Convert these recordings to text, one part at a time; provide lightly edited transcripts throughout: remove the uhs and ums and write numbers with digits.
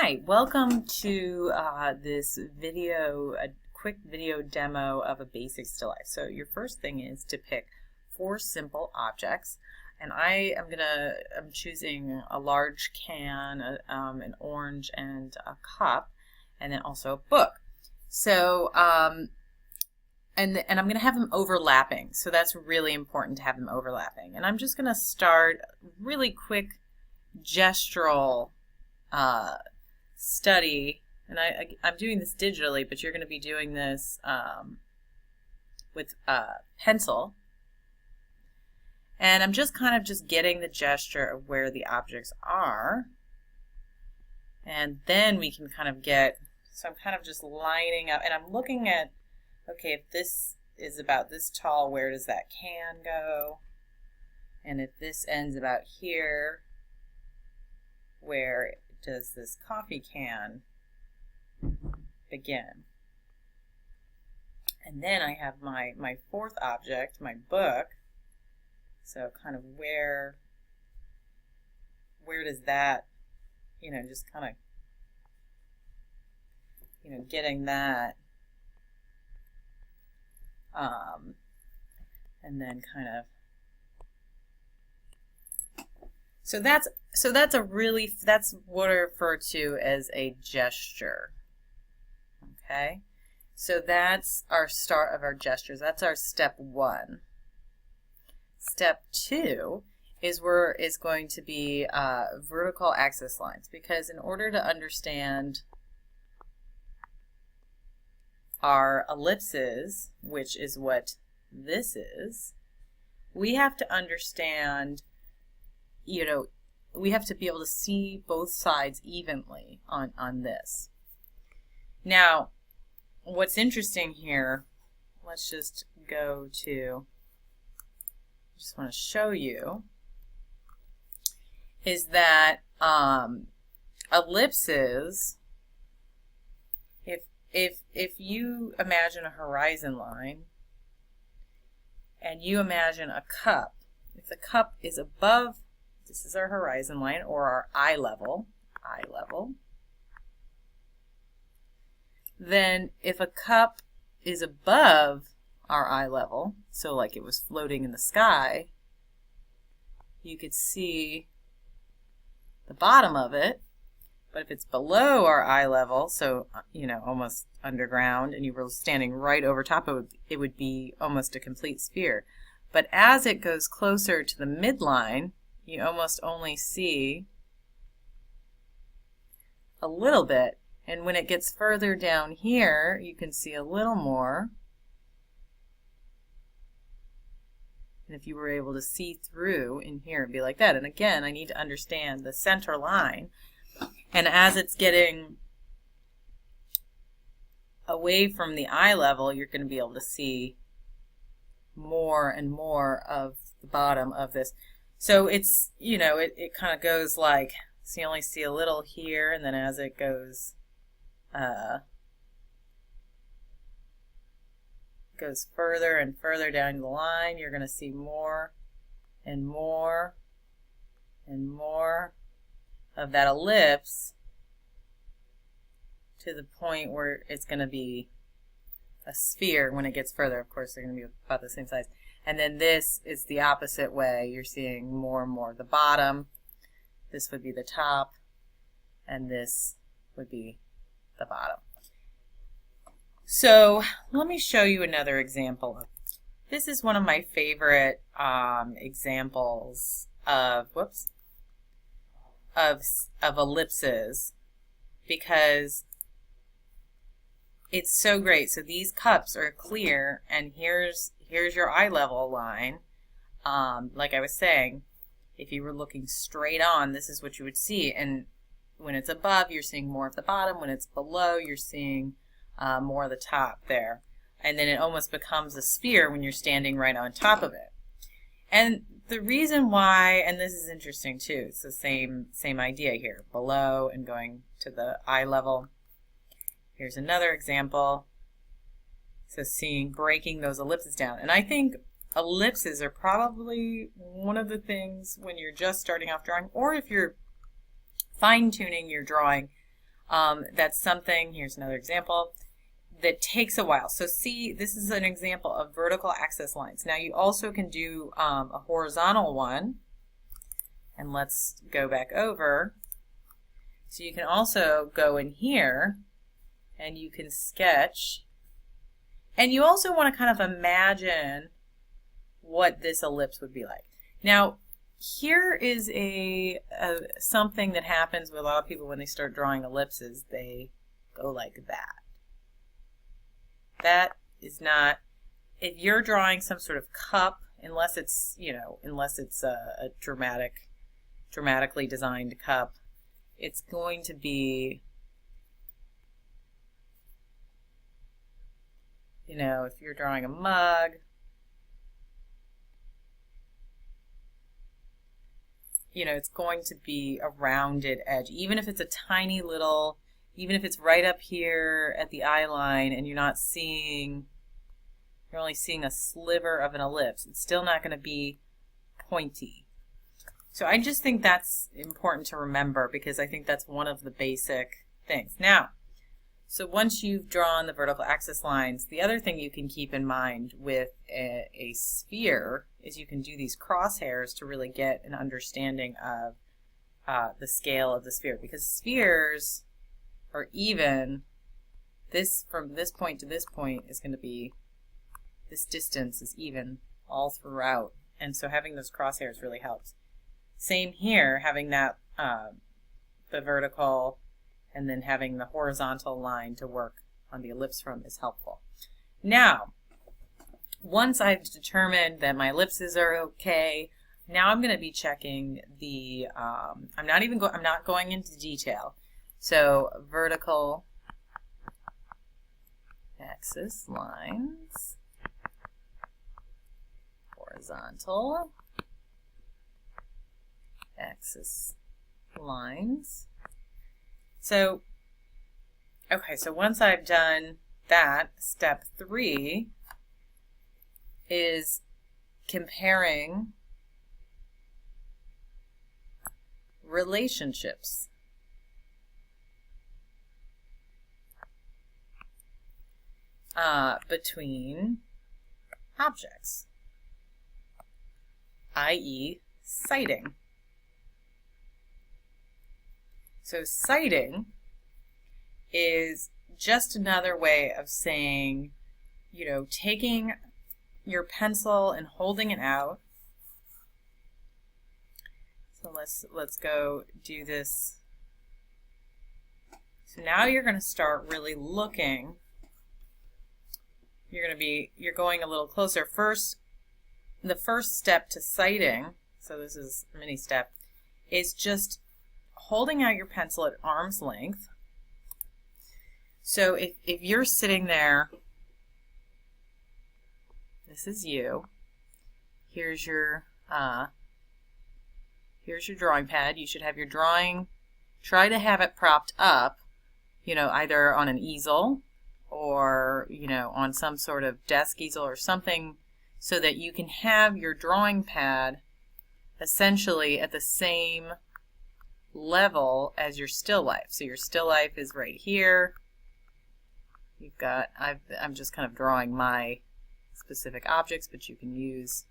Hi, welcome to this video, a quick video demo of a basic still life. So your first thing is to pick 4 simple objects, and I'm choosing a large can, an orange, and a cup, and then also a book. So and I'm going to have them overlapping, so that's really important to have them overlapping. And I'm just going to start really quick gestural study, and I'm doing this digitally, but you're going to be doing this with pencil. And I'm just kind of getting the gesture of where the objects are, and then we can kind of get, so I'm kind of just lining up, and I'm looking at, okay, if this is about this tall, where does that can go? And if this ends about here, where does this coffee can begin? And then I have my fourth object, my book. So kind of where does that, just kind of, getting that, and then kind of, so that's what I refer to as a gesture. Okay, so that's our start of our gestures. That's our step 1. Step 2 is going to be vertical axis lines, because in order to understand our ellipses, which is what this is, we have to understand, we have to be able to see both sides evenly on this. Now, what's interesting here, let's just go to, I just want to show you, is that ellipses, if you imagine a horizon line and you imagine a cup, if the cup is above, this is our horizon line, or our eye level, then if a cup is above our eye level, so like it was floating in the sky, you could see the bottom of it. But if it's below our eye level, so almost underground, and you were standing right over top of it, it would be almost a complete sphere. But as it goes closer to the midline, you almost only see a little bit. And when it gets further down here, you can see a little more. And if you were able to see through in here, it'd be like that. And again, I need to understand the center line. And as it's getting away from the eye level, you're going to be able to see more and more of the bottom of this. So it's, it kind of goes like, so you only see a little here, and then as it goes further and further down the line, you're going to see more and more and more of that ellipse, to the point where it's going to be a sphere. When it gets further, of course, they're going to be about the same size. And then this is the opposite way. You're seeing more and more of the bottom. This would be the top, and this would be the bottom. So let me show you another example. This is one of my favorite examples of ellipses, because it's so great. So these cups are clear, and here's your eye level line. Like I was saying, if you were looking straight on, this is what you would see. And when it's above, you're seeing more of the bottom. When it's below, you're seeing more of the top there. And then it almost becomes a sphere when you're standing right on top of it. And the reason why, and this is interesting too, it's the same idea here, below and going to the eye level. Here's another example. So breaking those ellipses down. And I think ellipses are probably one of the things when you're just starting off drawing, or if you're fine-tuning your drawing, That's something, here's another example, that takes a while. So see, this is an example of vertical axis lines. Now you also can do a horizontal one, and let's go back over. So you can also go in here and you can sketch, and you also want to kind of imagine what this ellipse would be like. Now here is something that happens with a lot of people when they start drawing ellipses. They go like that. That is not, if you're drawing some sort of cup, unless it's, unless it's a dramatically designed cup, it's going to be, if you're drawing a mug, it's going to be a rounded edge, even if it's a tiny little, even if it's right up here at the eye line and you're only seeing a sliver of an ellipse, it's still not going to be pointy. So I just think that's important to remember, because I think that's one of the basic things. Now, so once you've drawn the vertical axis lines, the other thing you can keep in mind with a sphere is you can do these crosshairs to really get an understanding of the scale of the sphere, because spheres are even, from this point to this point is going to be, this distance is even all throughout, and so having those crosshairs really helps. Same here, having that the vertical and then having the horizontal line to work on the ellipse from is helpful. Now, once I've determined that my ellipses are okay, now I'm going to be checking the, I'm not going into detail. So vertical axis lines, horizontal axis lines. So, okay, so once I've done that, step 3 is comparing relationships. Between objects, i.e. sighting. So sighting is just another way of saying, taking your pencil and holding it out. So let's go do this. So now you're going to start really looking. You're going a little closer. First, the first step to sighting, so this is a mini step, is just holding out your pencil at arm's length. So if you're sitting there, this is you. Here's your drawing pad. You should have your drawing, try to have it propped up, either on an easel or, on some sort of desk easel or something, so that you can have your drawing pad essentially at the same level as your still life. So your still life is right here. You've got, I'm just kind of drawing my specific objects, but you can use,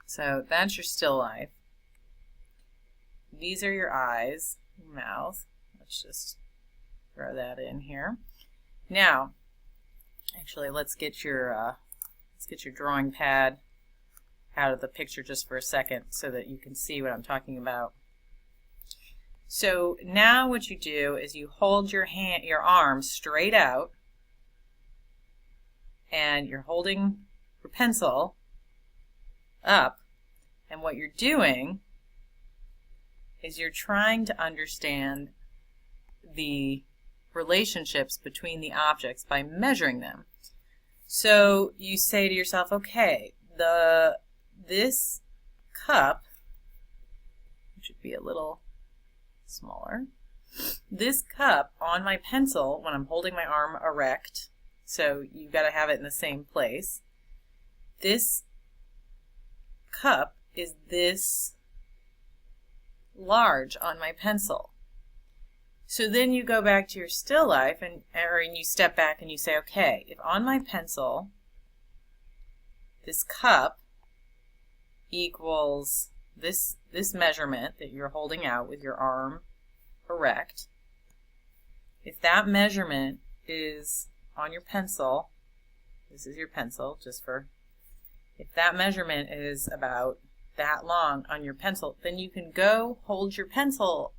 so that's your still life. These are your eyes, mouth. Let's just throw that in here. Now, actually, let's get your drawing pad out of the picture just for a second so that you can see what I'm talking about. So now what you do is you hold your arm straight out, and you're holding your pencil up, and what you're doing is you're trying to understand the relationships between the objects by measuring them. So you say to yourself, okay, this cup, which should be a little smaller, this cup on my pencil when I'm holding my arm erect, so you've got to have it in the same place, this cup is this large on my pencil. So then you go back to your still life and you step back and you say, okay, if on my pencil this cup equals this measurement that you're holding out with your arm erect, if that measurement is on your pencil, this is your pencil, if that measurement is about that long on your pencil, then you can go hold your pencil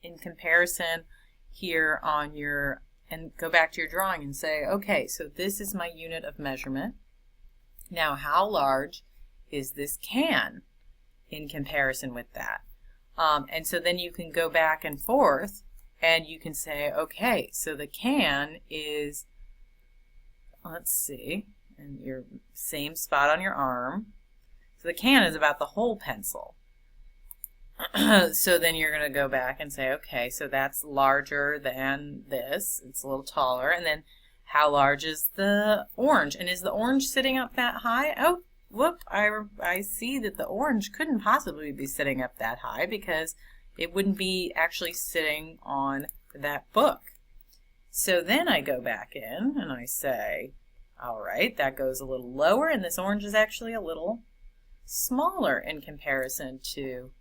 in comparison here on your, and go back to your drawing and say, okay, so this is my unit of measurement. Now, how large is this can in comparison with that? And so then you can go back and forth and you can say, okay, so the can is, let's see, and your same spot on your arm. So the can is about the whole pencil. So then you're going to go back and say, okay, so that's larger than this. It's a little taller. And then how large is the orange? And is the orange sitting up that high? Oh, whoop, I see that the orange couldn't possibly be sitting up that high because it wouldn't be actually sitting on that book. So then I go back in and I say, all right, that goes a little lower, and this orange is actually a little smaller in comparison to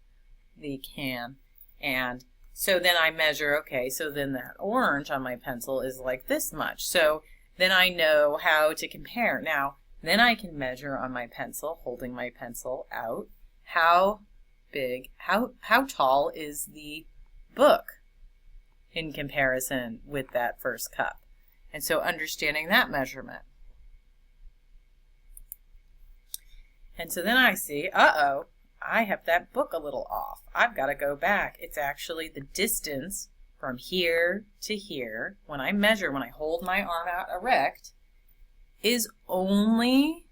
the can. And so then I measure, okay, so then that orange on my pencil is like this much. So then I know how to compare. Now, then I can measure on my pencil, holding my pencil out, how big, how tall is the book in comparison with that first cup. And so understanding that measurement. And so then I see, uh-oh, I have that book a little off. I've got to go back. It's actually the distance from here to here, when I measure, when I hold my arm out erect, is only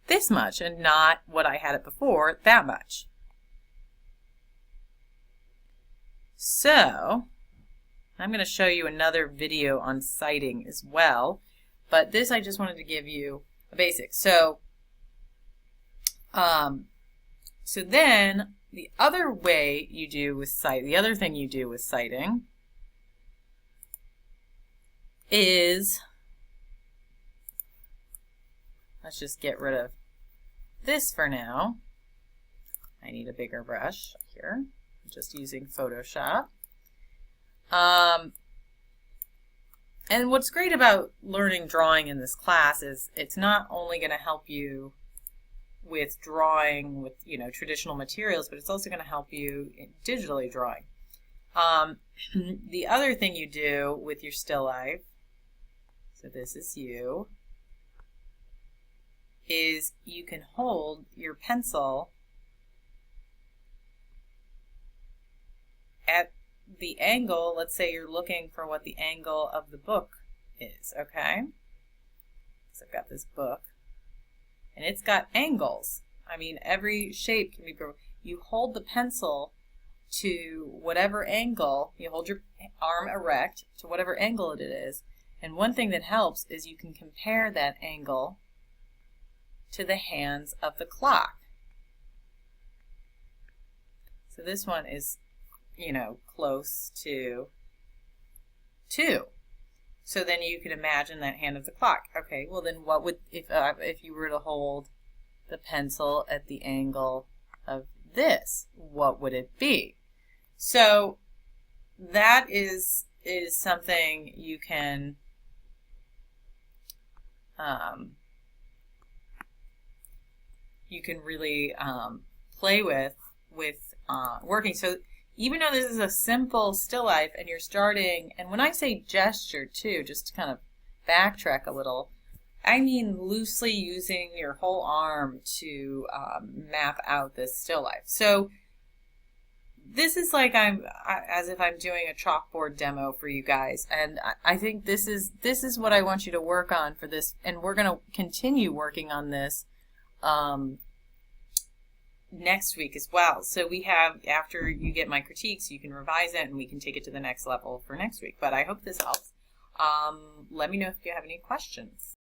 this much and not what I had it before, that much. So I'm going to show you another video on sighting as well, but this I just wanted to give you a basic. So then the other way you do with sight, the other thing you do with sighting is, let's just get rid of this for now. I need a bigger brush here. I'm just using Photoshop. And what's great about learning drawing in this class is it's not only going to help you with drawing with, traditional materials, but it's also going to help you in digitally drawing. The other thing you do with your still life, so this is you, is you can hold your pencil at the angle. Let's say you're looking for what the angle of the book is, okay? So I've got this book, and it's got angles. I mean, every shape can be broken. You hold the pencil to whatever angle, you hold your arm erect to whatever angle it is, and one thing that helps is you can compare that angle to the hands of the clock. So this one is, close to 2. So then you can imagine that hand of the clock. Okay, well then what would, if you were to hold the pencil at the angle of this, what would it be? So that is something you can really play with working. So even though this is a simple still life and you're starting, and when I say gesture too, just to kind of backtrack a little, I mean loosely using your whole arm to map out this still life. So this is like as if I'm doing a chalkboard demo for you guys, and I think this is what I want you to work on for this, and we're going to continue working on this next week as well. So we have, after you get my critiques, you can revise it and we can take it to the next level for next week. But I hope this helps. Let me know if you have any questions.